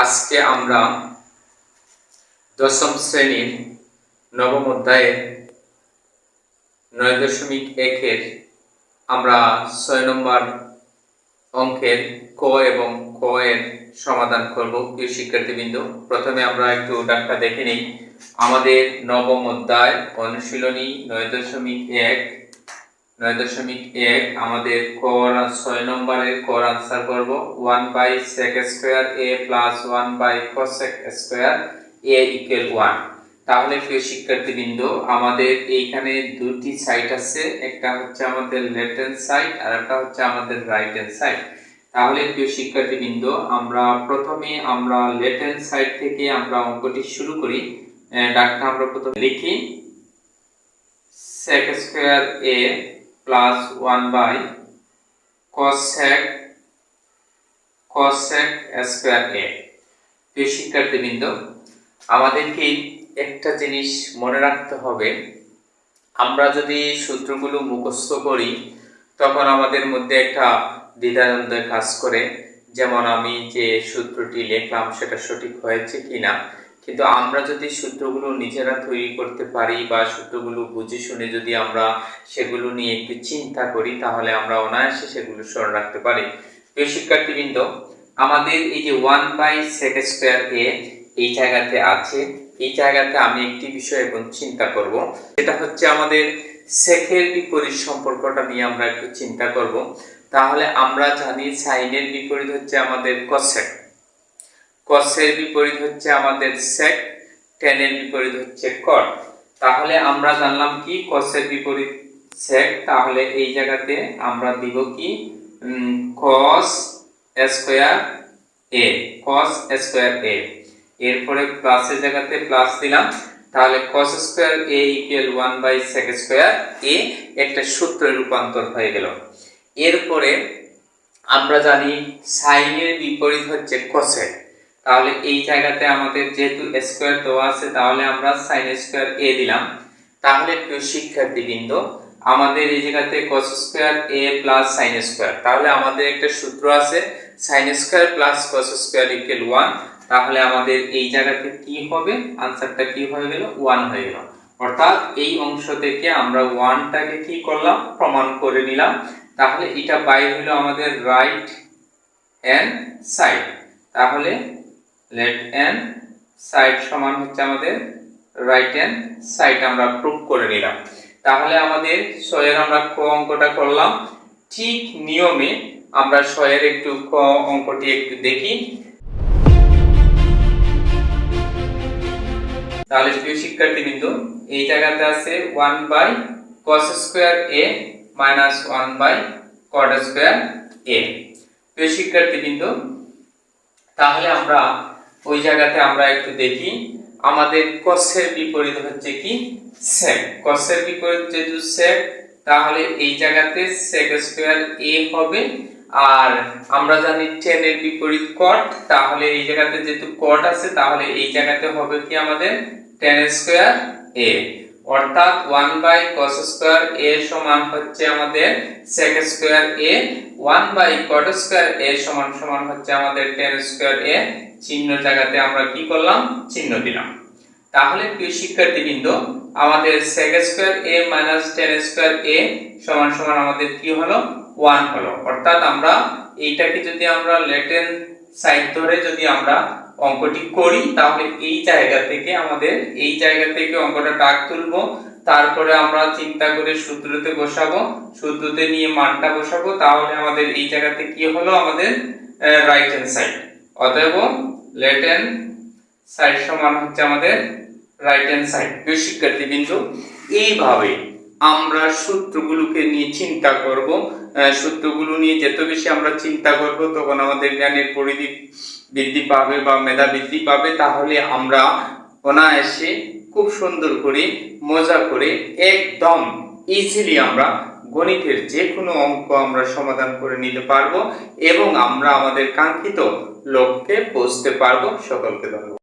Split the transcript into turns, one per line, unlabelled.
আজকে আমরা দশম শ্রেণীর নবম অধ্যায়ের 9.1 আমরা 6 নম্বর অঙ্কের ক এবং খ এর সমাধান করব। প্রিয় শিক্ষার্থীবৃন্দ, প্রথমে আমরা একটু ডাকটা দেখে নিই। আমাদের নবম অধ্যায় অনুশীলনী 9.1 আমাদের 6 নম্বরের কর আনসার করব 1/sec² a plus 1/cosec² a = 1। তাহলে প্রিয় শিক্ষার্থীবৃন্দ, আমাদের এইখানে দুটি সাইড আছে, একটা হচ্ছে আমাদের লেফট হ্যান্ড সাইড আর একটা হচ্ছে আমাদের রাইট হ্যান্ড সাইড। তাহলে প্রিয় শিক্ষার্থীবৃন্দ, আমরা প্রথমে লেফট হ্যান্ড সাইড থেকে আমরা অঙ্কটি শুরু করি। ডাকটা আমরা প্রথমে লিখি sec² a plus 1/cosec² a। প্রিয় শিক্ষার্থীবৃন্দ, আমাদেরকে একটা জিনিস মনে রাখতে হবে, আমরা যদি সূত্রগুলো মুখস্থ করি তখন আমাদের মধ্যে একটা দ্বিধাদ্বন্দ্ব কাজ করে, যেমন আমি যে সূত্রটি লিখলাম সেটা সঠিক হয়েছে কিনা। কিন্তু আমরা যদি সূত্রগুলো নিজেরা তৈরি করতে পারি বা সূত্রগুলো বুঝে শুনে যদি আমরা সেগুলো নিয়ে একটু চিন্তা করি, তাহলে আমরা অনায়াসে সেগুলো স্মরণ রাখতে পারি। প্রিয় শিক্ষার্থীবৃন্দ, আমাদের এই যে 1/sec² a এই জায়গাতে আছে, এই জায়গাতে আমি একটি বিষয় এখন চিন্তা করব, সেটা হচ্ছে আমাদের সেকের বিপরীত সম্পর্কটা নিয়ে আমরা একটু চিন্তা করব। তাহলে আমরা জানি সাইনের বিপরীত হচ্ছে আমাদের কসেক, কসের বিপরীত হচ্ছে আমাদের সেক, টেনের বিপরীত হচ্ছে কট। তাহলে আমরা জানলাম কি কসের বিপরীত সেক, তাহলে এই জায়গাতে আমরা দিব কি cos² a, cos² a। এরপরে প্লাসের জায়গাতে প্লাস দিলাম, তাহলে cos² a = 1/sec² a একটা সূত্রে রূপান্তর হয়ে গেল। এরপরে আমরা জানি সাইনের বিপরীত হচ্ছে কোসেক, তাহলে এই জায়গাতে আমাদের যেহেতু স্কয়ার দেওয়া আছে তাহলে আমরা sin² a দিলাম। তাহলে প্রিয় শিক্ষার্থীবৃন্দ, আমাদের এই জায়গাতে cos² a plus sin², তাহলে আমাদের একটা সূত্র আছে sin² plus cos² = 1। তাহলে আমাদের এই জায়গাতে কি হবে, आंसरটা কি হয়ে গেল, 1 হয়ে গেল। অর্থাৎ এই অংশ থেকে আমরা 1টাকে কি করলাম, প্রমাণ করে নিলাম। তাহলে এটা বাইরে হলো আমাদের রাইট হ্যান্ড সাইড, তাহলে লেফট হ্যান্ড সাইড সমান হচ্ছে আমাদের রাইট হ্যান্ড সাইড, আমরা প্রুফ করে নিলাম। তাহলে আমাদের 6 এর আমরা ক অঙ্কটা করলাম। ঠিক নিয়মে আমরা 6 এর একটু ক অঙ্কটি একটু দেখি। তাহলে প্রিয় শিক্ষার্থীবৃন্দ, এই জায়গাতে আছে 1/cos² a minus 1/cot² a। প্রিয় শিক্ষার্থীবৃন্দ, তাহলে আমরা ওই জায়গাতে আমরা একটু দেখি, আমাদের cos-এর বিপরীত হচ্ছে কি sec, cos-এর বিপরীত যেহেতু sec, তাহলে এই জায়গাতে sec² a হবে। আর আমরা জানি tan এর বিপরীত cot, তাহলে এই জায়গাতে যেহেতু cot আছে তাহলে এই জায়গাতে হবে কি আমাদের tan² a। অর্থাৎ 1/cos² a সমান হচ্ছে আমাদের sec² a, 1/cot² a সমান হচ্ছে আমাদের tan² a। চিহ্ন জায়গাতে আমরা কি করলাম, চিহ্ন দিলাম। তাহলে প্রিয় শিক্ষার্থীবৃন্দ, আমাদের sec² a minus tan² a সমান আমাদের কি হলো, 1 হলো। অর্থাৎ আমরা এইটাকে যদি আমরা লেফট হ্যান্ড সাইড ধরে যদি আমরা অঙ্কটি করি, তাহলে এই জায়গা থেকে অঙ্কটা দাগ তুলবো, তারপরে আমরা চিন্তা করে সূত্রতে বসাবো, সূত্রতে নিয়ে মানটা বসাবো, তাহলে আমাদের এই জায়গাতে কি হলো, আমাদের রাইট হ্যান্ড সাইড। অতএব লেফট হ্যান্ড সাইড সমান হচ্ছে আমাদের রাইট হ্যান্ড সাইড। প্রিয় শিক্ষার্থীবৃন্দ, এইভাবে আমরা সূত্রগুলোকে নিয়ে চিন্তা করব। সূত্রগুলো নিয়ে যত বেশি আমরা চিন্তা করব তখন আমাদের জ্ঞানের পরিধি বৃদ্ধি পাবে বা মেধা বৃদ্ধি পাবে। তাহলে আমরা অনায়াসে খুব সুন্দর করে মজা করে একদম ইজিলি আমরা গণিতের যে কোনো অঙ্ক আমরা সমাধান করে নিতে পারবো এবং আমরা আমাদের কাঙ্ক্ষিত লক্ষ্যে পৌঁছতে পারবো। সকলকে ধন্যবাদ।